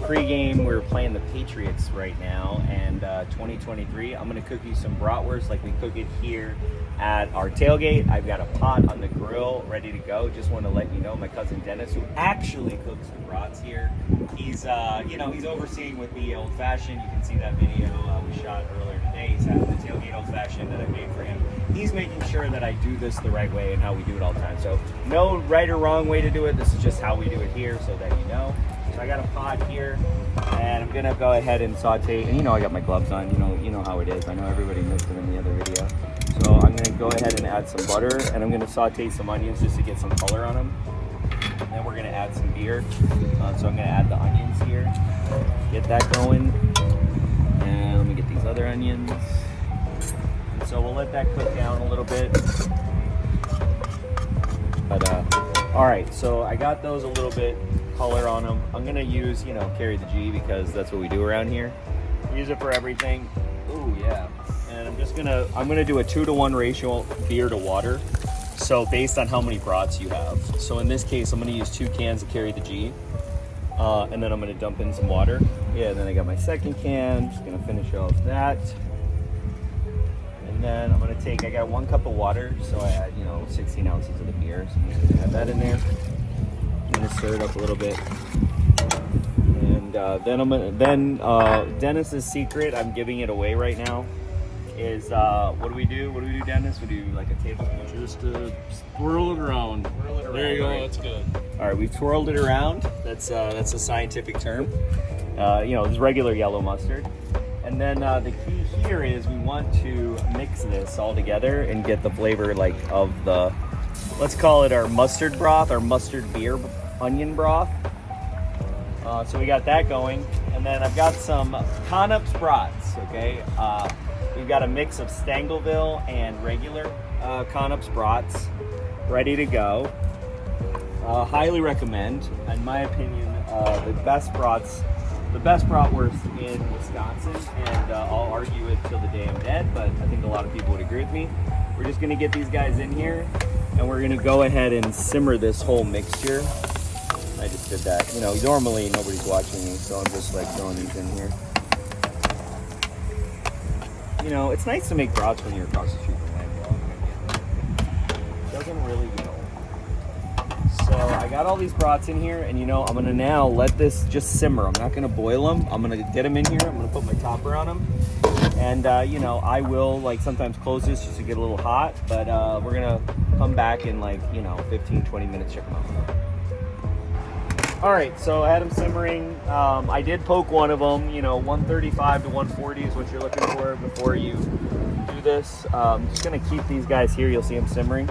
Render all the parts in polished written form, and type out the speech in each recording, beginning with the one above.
pregame. We're playing the Patriots right now, and 2023. I'm gonna cook you some bratwurst like we cook it here at our tailgate. I've got a pot on the grill ready to go. Just want to let you know, my cousin Dennis, who actually cooks the brats here, he's he's overseeing with the old fashioned. You can see that video we shot earlier today. He's having the tailgate old fashioned that I made for him. He's making sure that I do this the right way and how we do it all the time. So no right or wrong way to do it. This is just how we do it here, so that you know. So I got a pot here, and I'm gonna go ahead and saute. And I got my gloves on. You know how it is. I know everybody missed it in the other video. So I'm gonna go ahead and add some butter, and I'm gonna saute some onions just to get some color on them. And then we're gonna add some beer. So I'm gonna add the onions here. Get that going, and let me get these other onions. And so we'll let that cook down a little bit. But all right, so I got those a little bit color on them. I'm gonna use, carry the G, because that's what we do around here. Use it for everything. Ooh, yeah. And I'm gonna do a 2-to-1 ratio beer to water. So based on how many brats you have. So in this case, I'm gonna use 2 cans to carry the G. And then I'm gonna dump in some water. Yeah, and then I got my second can. Just gonna finish off that. And then I'm gonna I got 1 cup of water. So I add, 16 ounces of the beer. So I'm just gonna add that in there. I'm gonna stir it up a little bit. And then Dennis's secret, I'm giving it away right now, is what do we do, Dennis? We do like a tablespoon. Just swirl it around. There you go, right? That's good. All right, we've twirled it around. That's a scientific term. It's regular yellow mustard. And then the key here is we want to mix this all together and get the flavor of the, let's call it our mustard broth, our mustard beer onion broth. So we got that going. And then I've got some Conups brats, okay? We've got a mix of Stangleville and regular Conups brats ready to go. Highly recommend, in my opinion, the best bratwurst in Wisconsin, and I'll argue it till the day I'm dead, but I think a lot of people would agree with me. We're just gonna get these guys in here, and we're gonna go ahead and simmer this whole mixture. I just did that. Normally nobody's watching me, so I'm just throwing these in here. It's nice to make brats when you're across the street from Landville. It doesn't really So I got all these brats in here, and I'm gonna now let this just simmer. I'm not gonna boil them. I'm gonna get them in here. I'm gonna put my topper on them, and I will sometimes close this just to get a little hot. But we're gonna come back in 15-20 minutes. Check them out. All right, so I had them simmering. I did poke one of them. 135 to 140 is what you're looking for before you do this. I'm just gonna keep these guys here. You'll see them simmering.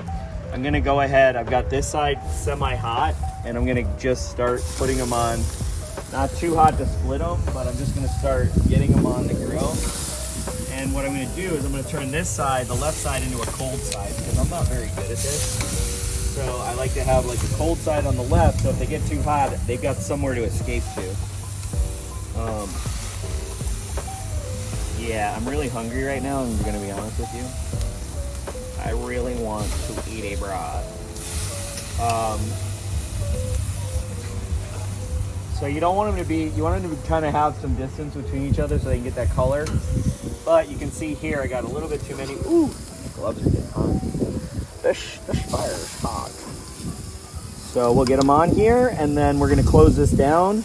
I'm gonna go ahead, I've got this side semi-hot, and I'm gonna just start putting them on. Not too hot to split them, but I'm just gonna start getting them on the grill. And what I'm gonna do is I'm gonna turn this side, the left side, into a cold side, because I'm not very good at this. So I like to have a cold side on the left, so if they get too hot, they've got somewhere to escape to. Yeah, I'm really hungry right now, I'm gonna be honest with you. I really want to eat a brat. So you don't want them to you want them to kind of have some distance between each other so they can get that color. But you can see here, I got a little bit too many. Ooh, my gloves are getting hot. This fire is hot. So we'll get them on here, and then we're gonna close this down.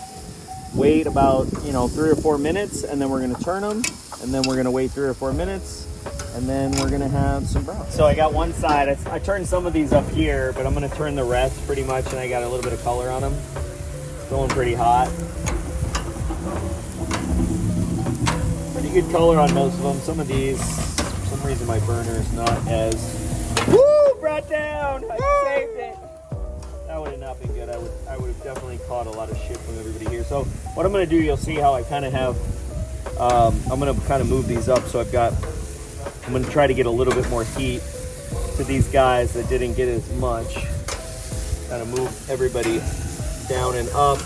Wait about 3 or 4 minutes, and then we're gonna turn them, and then we're gonna wait 3 or 4 minutes. And then we're gonna have some brats. So I got one side, I turned some of these up here, but I'm gonna turn the rest pretty much, and I got a little bit of color on them. Going pretty hot. Pretty good color on most of them. Some of these, for some reason my burner is not as... Woo! Brat down! I saved it! That would have not been good. I would have definitely caught a lot of shit from everybody here. So what I'm gonna do, you'll see how I kind of have... I'm gonna kind of move these up, so I'm going to try to get a little bit more heat to these guys that didn't get as much. Kind of move everybody down and up,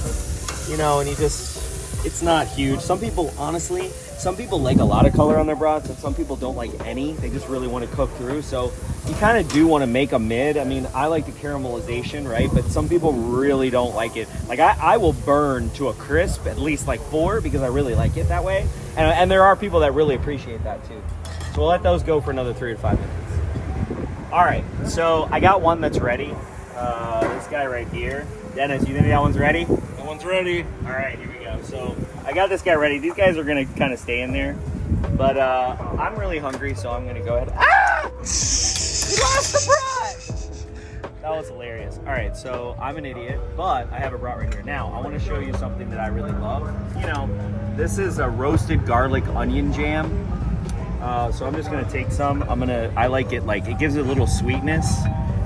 and you just It's not huge. Some people, honestly, some people like a lot of color on their brats, and some people don't like any. They just really want to cook through. So you kind of do want to make a mid. I mean, I like the caramelization, right? But some people really don't like it. Like I will burn to a crisp, at least like 4, because I really like it that way. And there are people that really appreciate that too. So we'll let those go for another 3 to 5 minutes. All right, so I got one that's ready. This guy right here. Dennis, you think that one's ready? That one's ready. All right, here we go. So I got this guy ready. These guys are gonna kind of stay in there, but I'm really hungry, so I'm gonna go ahead. Ah! He lost the brat. That was hilarious. All right, so I'm an idiot, but I have a brat right here. Now I want to show you something that I really love. You know, this is a roasted garlic onion jam. So I'm just gonna take some. I like it, like it gives it a little sweetness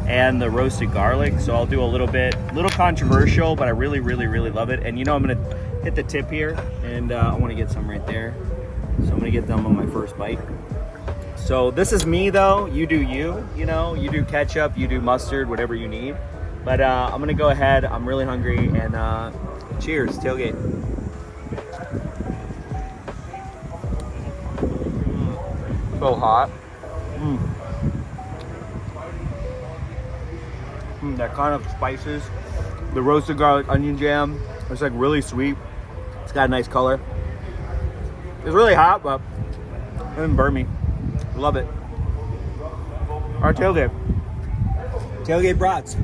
and the roasted garlic. So I'll do a little bit, little controversial, but I really, really, really love it. And you know, I'm gonna hit the tip here, and I want to get some right there. So I'm gonna get them on my first bite. So this is me though. You do you. You know, you do ketchup, you do mustard, whatever you need. But I'm gonna go ahead. I'm really hungry, and cheers, Tailgate. So hot. That kind of spices. The roasted garlic onion jam. It's like really sweet. It's got a nice color. It's really hot, but it didn't burn me. Love it. Our tailgate. Tailgate brats.